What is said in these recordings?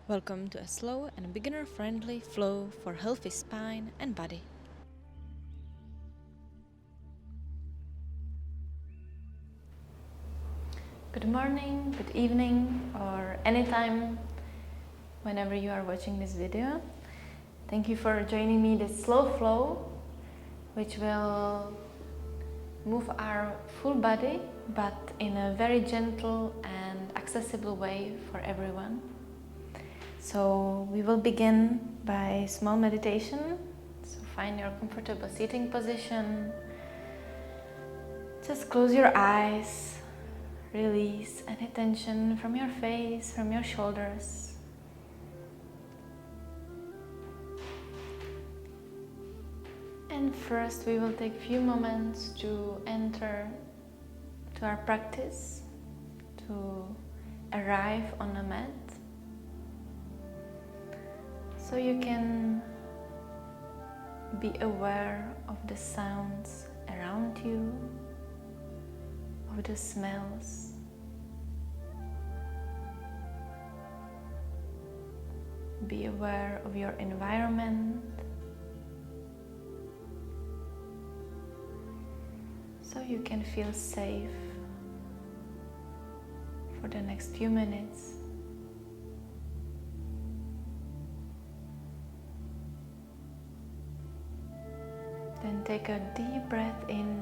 Welcome to a slow and beginner-friendly flow for healthy spine and body. Good morning, good evening, or anytime whenever you are watching this video. Thank you for joining me this slow flow, which will move our full body, but in a very gentle and accessible way for everyone. So we will begin by small meditation. So find your comfortable seating position. Just close your eyes. Release any tension from your face, from your shoulders. And first we will take a few moments to enter to our practice, to arrive on a mat. So you can be aware of the sounds around you, of the smells. Be aware of your environment. So you can feel safe for the next few minutes. Then take a deep breath in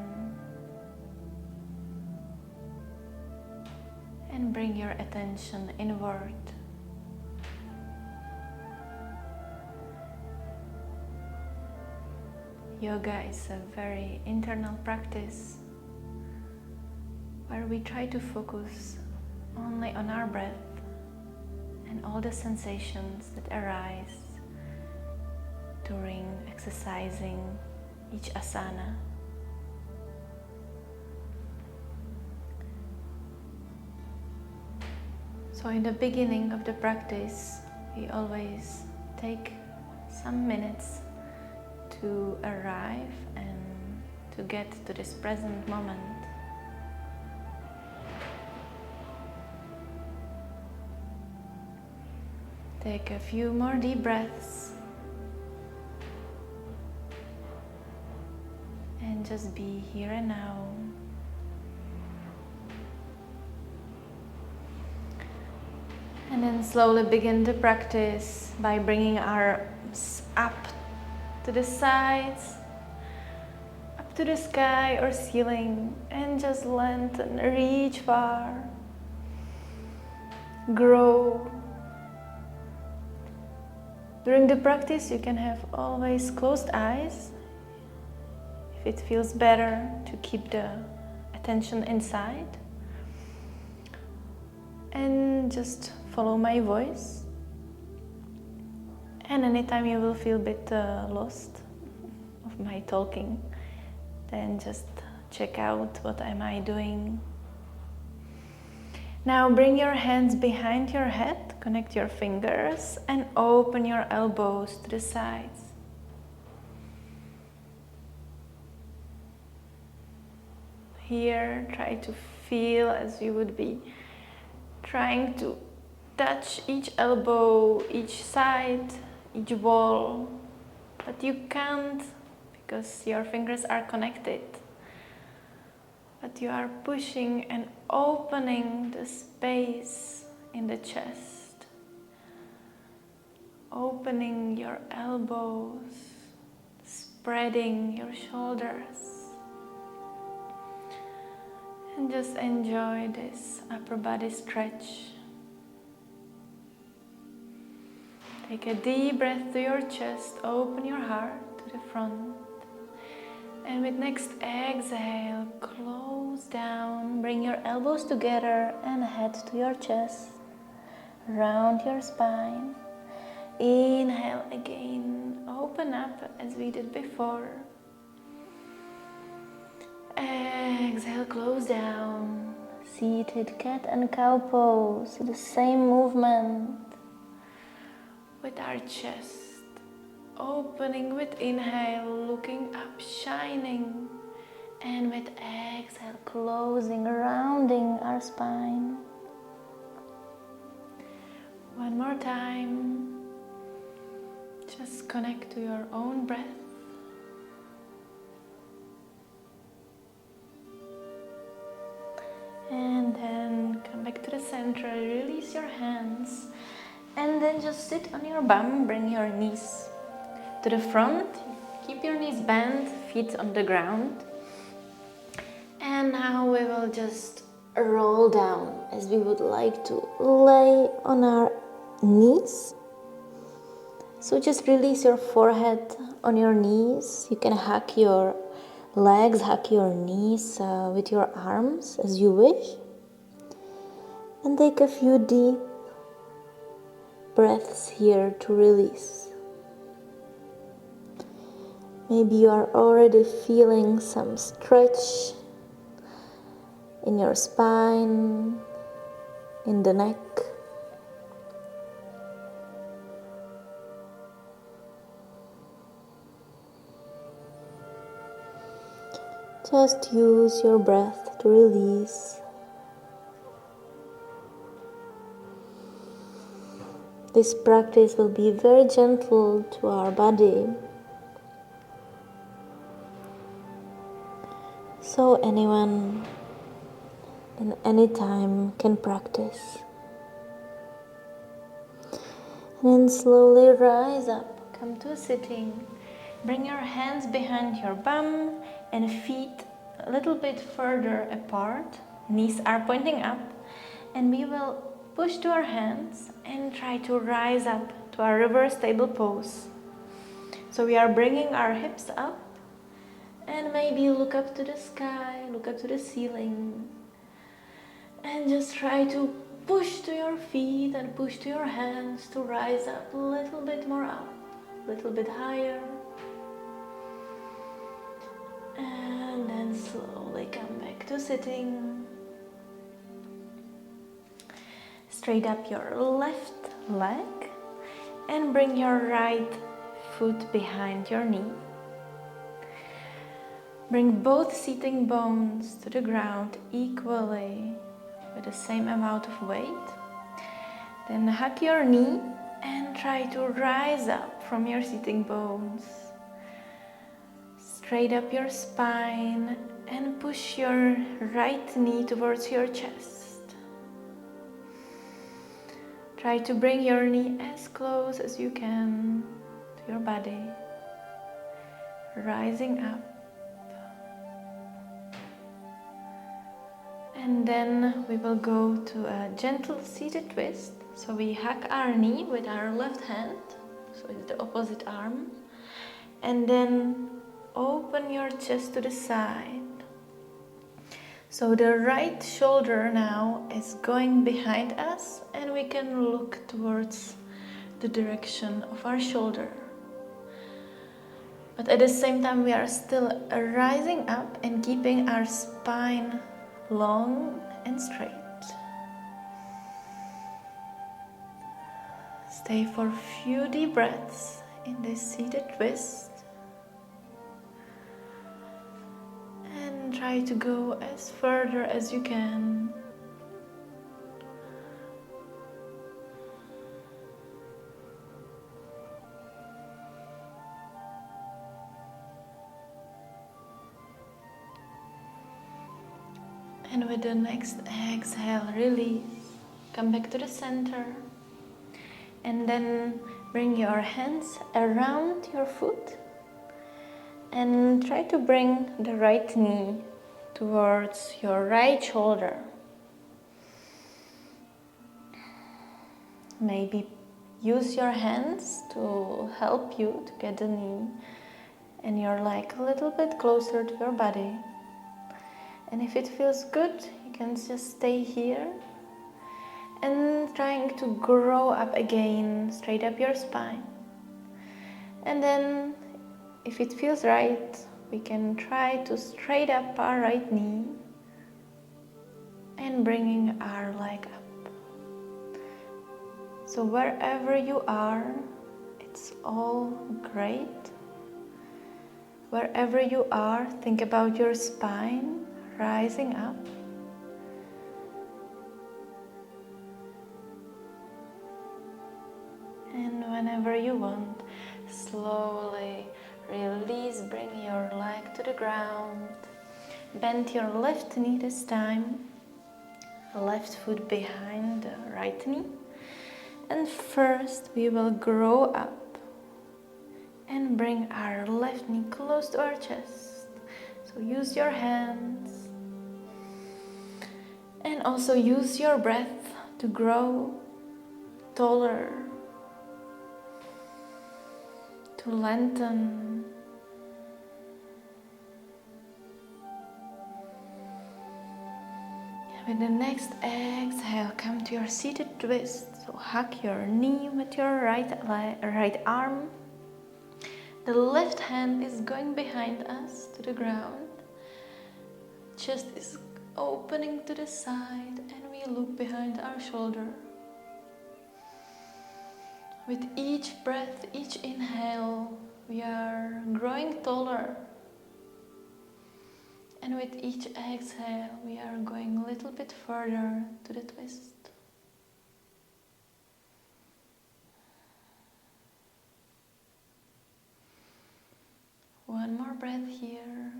and bring your attention inward. Yoga is a very internal practice where we try to focus only on our breath and all the sensations that arise during exercising each asana. So in the beginning of the practice, we always take some minutes to arrive and to get to this present moment. Take a few more deep breaths and just be here and now. And then slowly begin the practice by bringing our arms up to the sides, up to the sky or ceiling, and just lengthen, reach far, grow. During the practice, you can have always closed eyes if it feels better to keep the attention inside. And just follow my voice. And anytime you will feel a bit lost of my talking, then just check out what am I doing. Now bring your hands behind your head, connect your fingers and open your elbows to the sides. Here, try to feel as you would be trying to touch each elbow, each side, each wall, but you can't because your fingers are connected. But you are pushing and opening the space in the chest, opening your elbows, spreading your shoulders, and just enjoy this upper body stretch. Take a deep breath to your chest, open your heart to the front. And with next exhale, close down, bring your elbows together and head to your chest, round your spine. Inhale again, open up as we did before. Exhale, close down, seated cat and cow pose, the same movement. With our chest opening with inhale, looking up, shining, and with exhale, closing, rounding our spine. One more time. Just connect to your own breath. And then come back to the center, release your hands. And then just sit on your bum, bring your knees to the front. Keep your knees bent, feet on the ground. And now we will just roll down as we would like to lay on our knees. So just release your forehead on your knees. You can hug your legs, hug your knees with your arms as you wish. And take a few deep breaths here to release. Maybe you are already feeling some stretch in your spine, in the neck. Just use your breath to release. This practice will be very gentle to our body, so anyone and anytime can practice. And then slowly rise up, come to a sitting. Bring your hands behind your bum and feet a little bit further apart. Knees are pointing up, and we will push to our hands and try to rise up to our reverse table pose. So we are bringing our hips up and maybe look up to the sky, look up to the ceiling, and just try to push to your feet and push to your hands to rise up a little bit more up, a little bit higher. And then slowly come back to sitting. Straight up your left leg and bring your right foot behind your knee. Bring both sitting bones to the ground equally with the same amount of weight. Then hug your knee and try to rise up from your sitting bones. Straight up your spine and push your right knee towards your chest. Try to bring your knee as close as you can to your body. Rising up. And then we will go to a gentle seated twist. So we hug our knee with our left hand, so it's the opposite arm. And then open your chest to the side. So the right shoulder now is going behind us, and we can look towards the direction of our shoulder. But at the same time we are still rising up and keeping our spine long and straight. Stay for a few deep breaths in this seated twist. And try to go as further as you can. And with the next exhale, release. Come back to the center. And then bring your hands around your foot. And try to bring the right knee towards your right shoulder. Maybe use your hands to help you to get the knee and your leg a little bit closer to your body. And if it feels good, you can just stay here and trying to grow up again, straight up your spine. And then if it feels right, we can try to straight up our right knee and bringing our leg up. So wherever you are, it's all great. Wherever you are, think about your spine rising up. and whenever you want, slowly release, bring your leg to the ground. Bend your left knee this time, left foot behind the right knee. And first we will grow up and bring our left knee close to our chest. So use your hands and also use your breath to grow taller, to lengthen. With the next exhale, come to your seated twist. So hug your knee with your right arm. The left hand is going behind us to the ground. Chest is opening to the side and we look behind our shoulder. With each breath, each inhale, we are growing taller. And with each exhale, we are going a little bit further to the twist. One more breath here.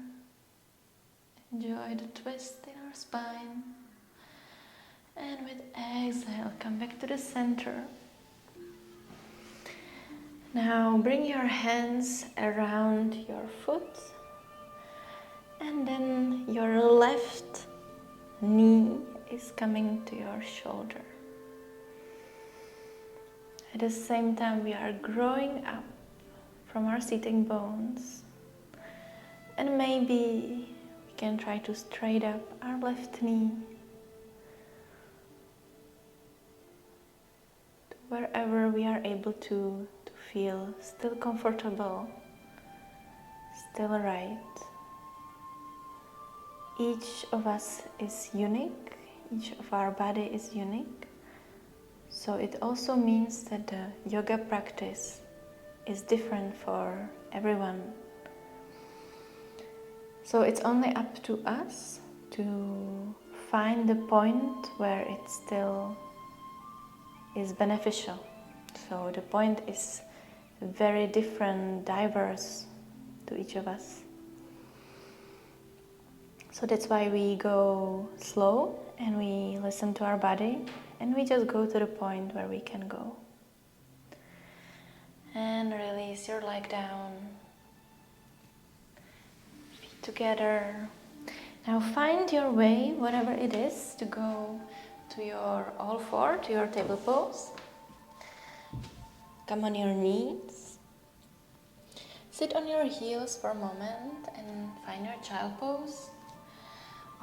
Enjoy the twist in our spine. And with exhale, come back to the center. Now bring your hands around your foot. And then your left knee is coming to your shoulder. At the same time, we are growing up from our sitting bones. And maybe we can try to straight up our left knee to wherever we are able to feel still comfortable, still right. Each of us is unique, each of our body is unique. So it also means that the yoga practice is different for everyone. So it's only up to us to find the point where it still is beneficial. So the point is very different, diverse to each of us. So that's why we go slow and we listen to our body and we just go to the point where we can go. And release your leg down. Feet together. Now find your way, whatever it is, to go to your all four, to your table pose. Come on your knees. Sit on your heels for a moment and find your child pose.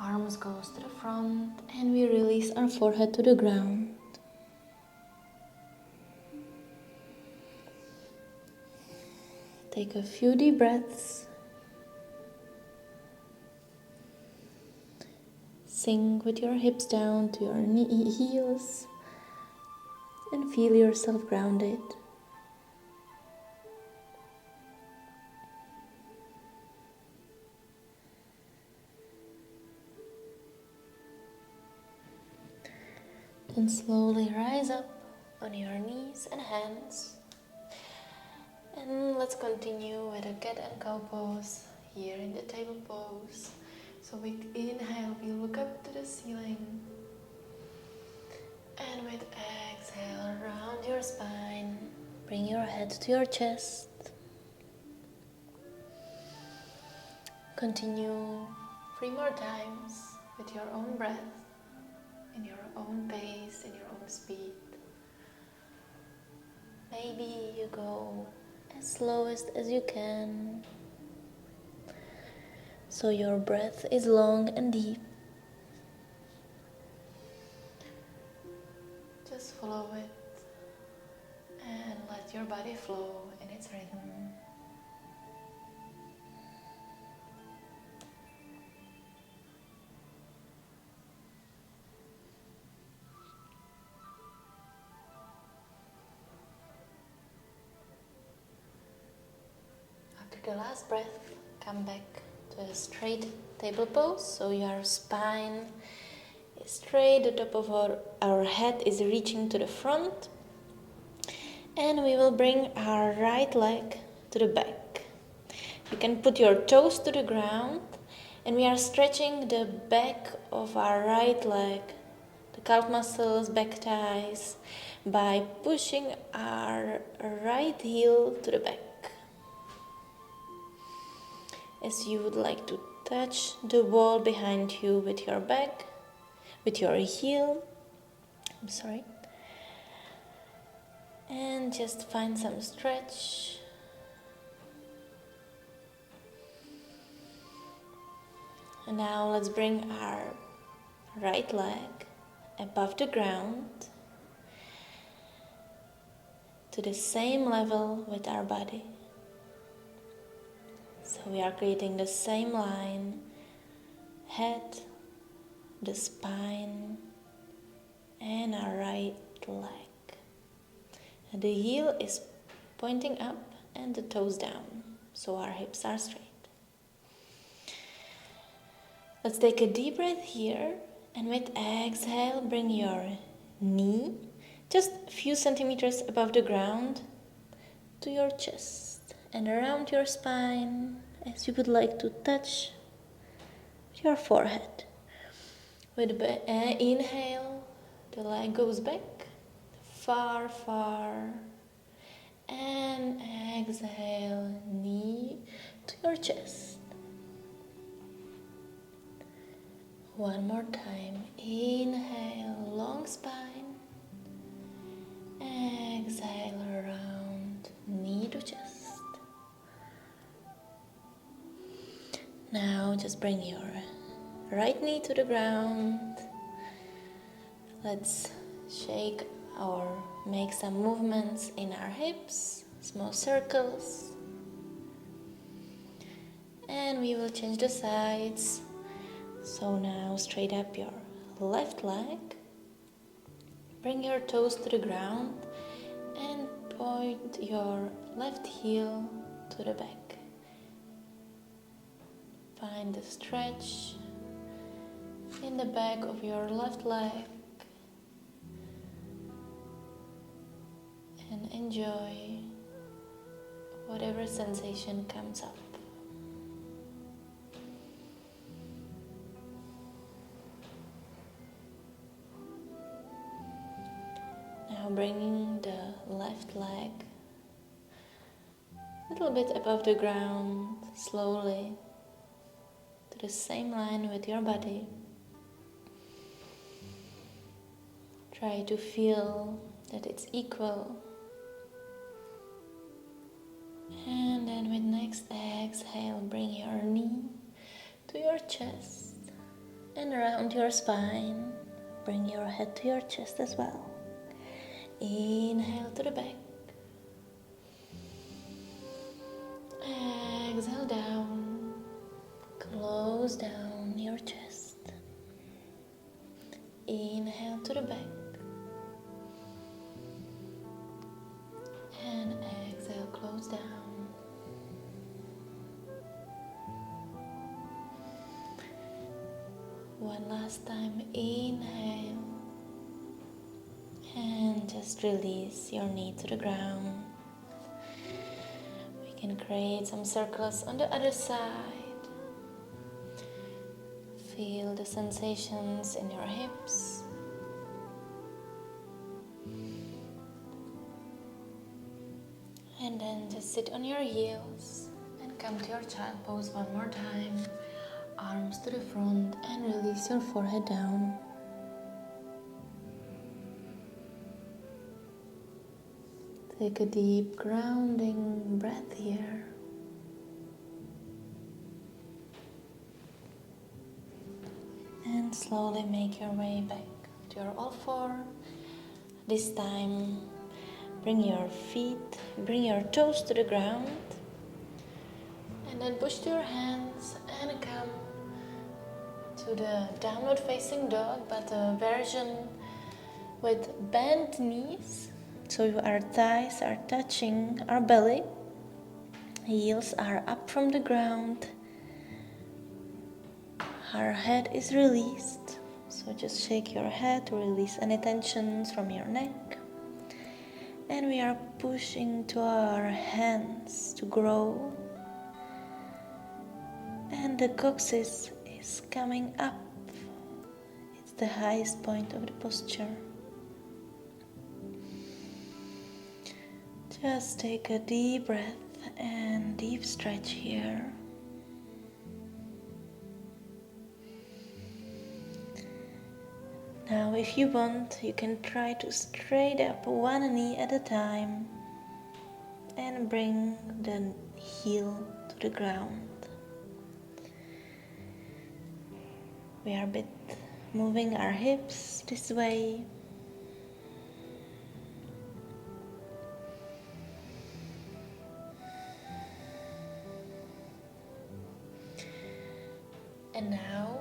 Arms goes to the front and we release our forehead to the ground. Take a few deep breaths. Sink with your hips down to your knee heels and feel yourself grounded. Then slowly rise up on your knees and hands. And let's continue with a cat and cow pose here in the table pose. So with inhale, we look up to the ceiling. And with exhale, round your spine. Bring your head to your chest. Continue 3 more times with your own breath, in your own pace, in your own speed. Maybe you go as slowest as you can, so your breath is long and deep. Just follow it and let your body flow in its rhythm. After the last breath, come back to a straight table pose, so your spine is straight, the top of our head is reaching to the front, And we will bring our right leg to the back. You can put your toes to the ground, and we are stretching the back of our right leg, the calf muscles, back thighs, by pushing our right heel to the back. As you would like to touch the wall behind you with your back, with your heel. And just find some stretch. And now let's bring our right leg above the ground to the same level with our body. So we are creating the same line, head, the spine, and our right leg. And the heel is pointing up and the toes down, so our hips are straight. Let's take a deep breath here, and with exhale, bring your knee just a few centimeters above the ground to your chest and around your spine as you would like to touch your forehead. With inhale, the leg goes back far, far, and exhale, knee to your chest. One more time. Inhale, long spine. Exhale, around, knee to chest. Now just bring your right knee to the ground. Let's shake or make some movements in our hips, small circles. And we will change the sides. So now straight up your left leg. Bring your toes to the ground and point your left heel to the back. Find the stretch in the back of your left leg and enjoy whatever sensation comes up. Now bringing the left leg a little bit above the ground, slowly to the same line with your body. Try to feel that it's equal. And then with next exhale, bring your knee to your chest and around your spine. Bring your head to your chest as well. Inhale to the back. Exhale down. Close down your chest. Inhale to the back. And exhale, close down. One last time, inhale. And just release your knee to the ground. We can create some circles on the other side. Feel the sensations in your hips. And then just sit on your heels and come to your child pose one more time. Arms to the front and release your forehead down. Take a deep grounding breath here. And slowly make your way back to your all four. This time, bring your toes to the ground. And then push to your hands and come to the downward facing dog, but a version with bent knees. So our thighs are touching our belly, heels are up from the ground, our head is released, so just shake your head to release any tensions from your neck. And we are pushing to our hands to grow. And the coccyx is coming up. It's the highest point of the posture. Just take a deep breath and deep stretch here. Now if you want, you can try to straight up one knee at a time and bring the heel to the ground. We are a bit moving our hips this way. And now,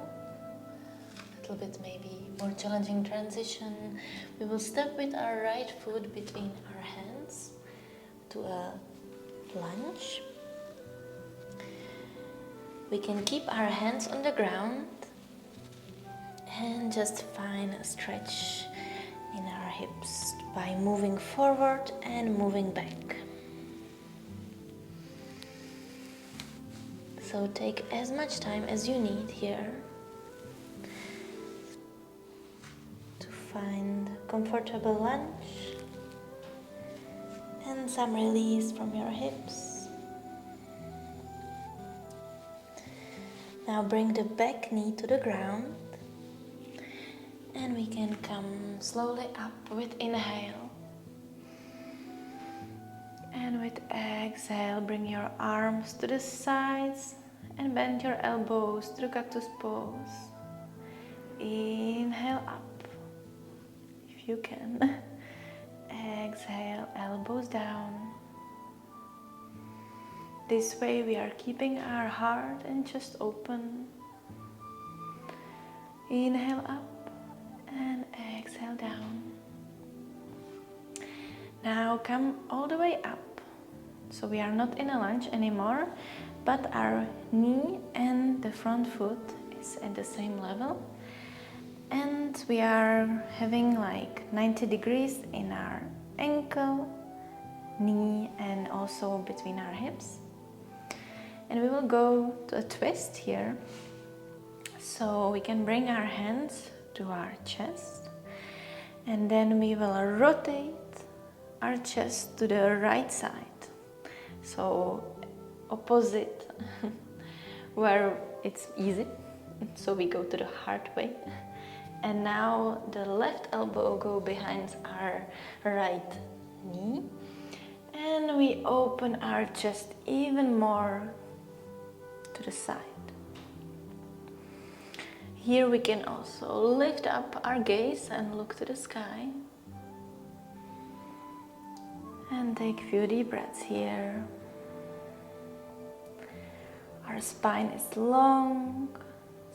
a little bit maybe more challenging transition. We will step with our right foot between our hands to a lunge. We can keep our hands on the ground and just find a stretch in our hips by moving forward and moving back. So take as much time as you need here to find a comfortable lunge and some release from your hips. Now bring the back knee to the ground and we can come slowly up with inhale. And with exhale, bring your arms to the sides and bend your elbows to the cactus pose. Inhale up, if you can. Exhale, elbows down. This way we are keeping our heart and chest open. Inhale up and exhale down. Now come all the way up. So we are not in a lunge anymore, but our knee and the front foot is at the same level. And we are having like 90 degrees in our ankle, knee, and also between our hips. And we will go to a twist here. So we can bring our hands to our chest. And then we will rotate our chest to the right side. So opposite where it's easy. So we go to the hard way. And now the left elbow go behind our right knee. And we open our chest even more to the side. Here we can also lift up our gaze and look to the sky. And take a few deep breaths here. Our spine is long,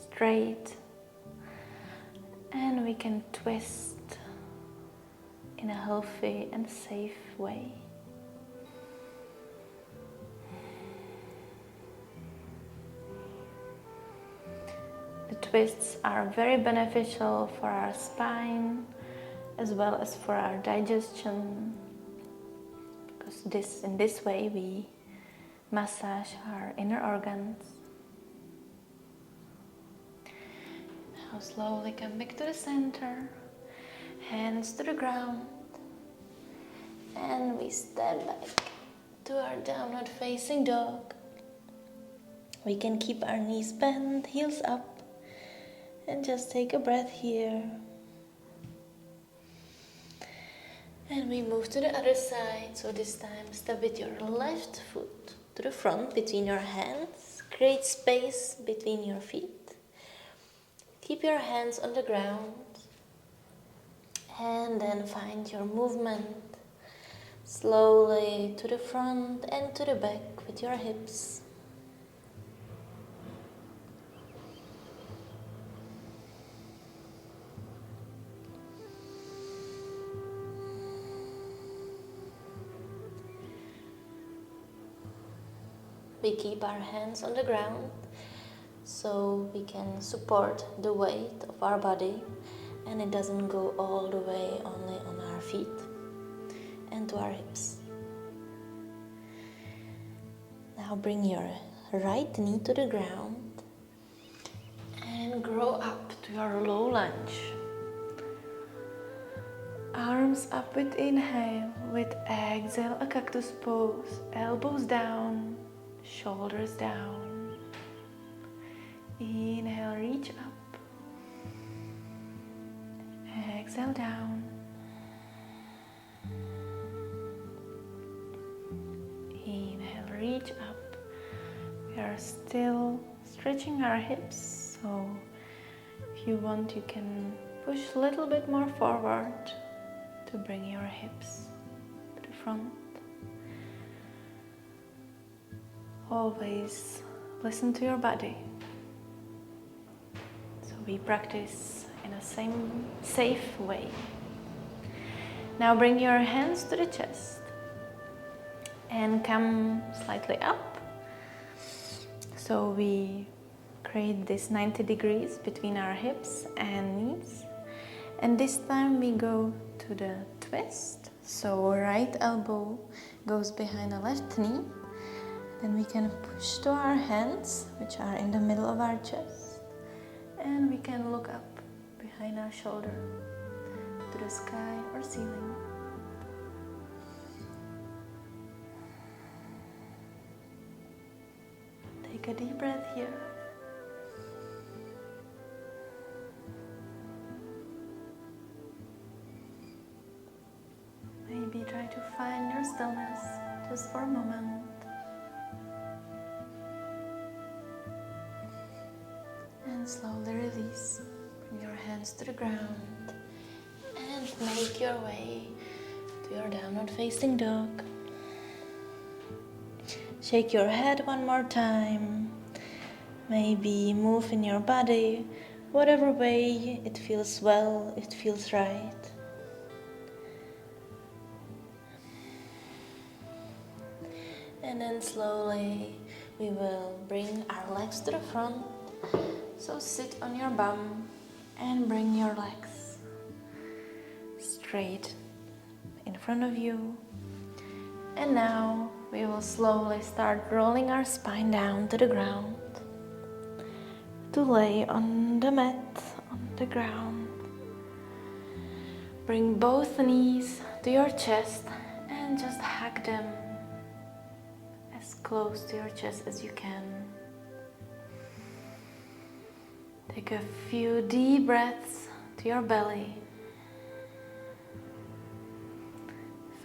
straight, and we can twist in a healthy and safe way. The twists are very beneficial for our spine as well as for our digestion, because in this way we massage our inner organs. Now slowly come back to the center, hands to the ground, and we step back to our downward facing dog. We can keep our knees bent, heels up, and just take a breath here. And we move to the other side, so this time step with your left foot to the front between your hands. Create space between your feet. Keep your hands on the ground. And then find your movement slowly to the front and to the back with your hips. We keep our hands on the ground so we can support the weight of our body and it doesn't go all the way only on our feet. And to our hips. Now bring your right knee to the ground and grow up to your low lunge. Arms up with inhale, with exhale, a cactus pose. Elbows down, shoulders down. Inhale, reach up. Exhale, down. Inhale, reach up. We are still stretching our hips, so if you want, you can push a little bit more forward to bring your hips to the front. Always listen to your body. So we practice in a safe way. Now bring your hands to the chest and come slightly up. So we create this 90 degrees between our hips and knees. And this time we go to the twist. So right elbow goes behind the left knee. Then we can push to our hands, which are in the middle of our chest. And we can look up behind our shoulder to the sky or ceiling. Take a deep breath here. Maybe try to find your stillness just for a moment. And slowly release. Bring your hands to the ground and make your way to your downward facing dog. Shake your head one more time. Maybe move in your body, whatever way it feels well, it feels right. And then slowly we will bring our legs to the front. So sit on your bum and bring your legs straight in front of you. And now we will slowly start rolling our spine down to the ground to lay on the mat, on the ground. Bring both knees to your chest and just hug them as close to your chest as you can. Take a few deep breaths to your belly.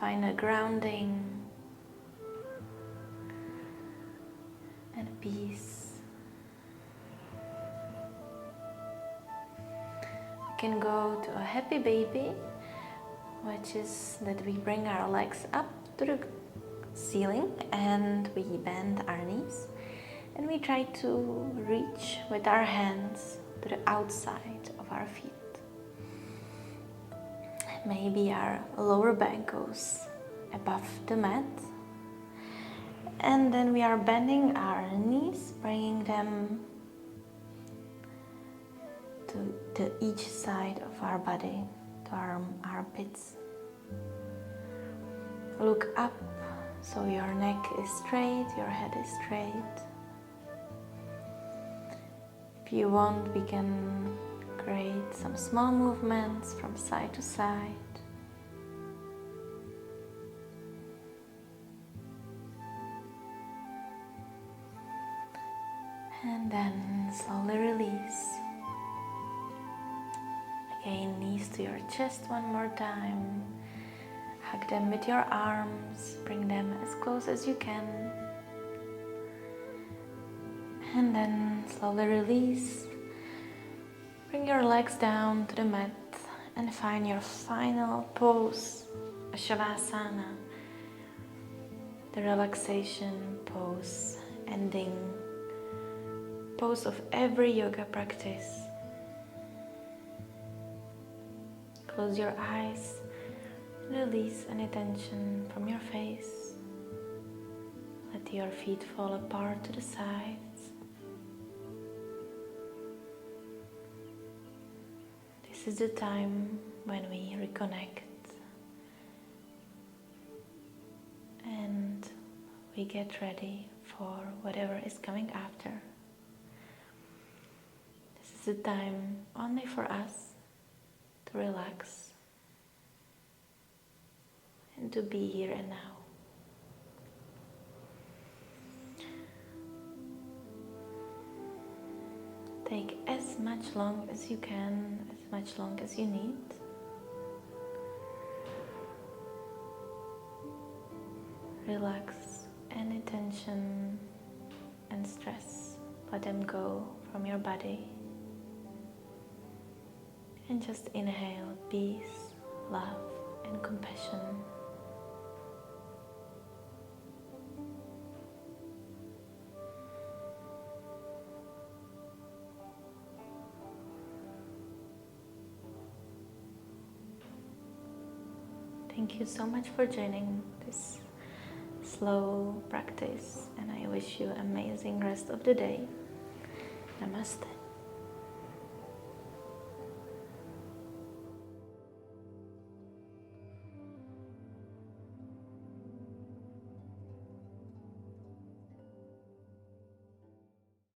Find a grounding and peace. We can go to a happy baby, which is that we bring our legs up to the ceiling and we bend our knees. And we try to reach with our hands to the outside of our feet. Maybe our lower back goes above the mat. And then we are bending our knees, bringing them to each side of our body, to our armpits. Look up, so your neck is straight, your head is straight. If you want, we can create some small movements from side to side. And then slowly release. Again, knees to your chest one more time. Hug them with your arms, bring them as close as you can. And then slowly release. Bring your legs down to the mat and find your final pose, a Shavasana, the relaxation pose, ending pose of every yoga practice. Close your eyes, release any tension from your face. Let your feet fall apart to the sides. This is the time when we reconnect we get ready for whatever is coming after. This is a time only for us to relax and to be here and now. Take as much long as you can, as much long as you need. Relax any tension and stress. Let them go from your body. And just inhale peace, love, and compassion. Thank you so much for joining this slow practice, and I wish you an amazing rest of the day. Namaste.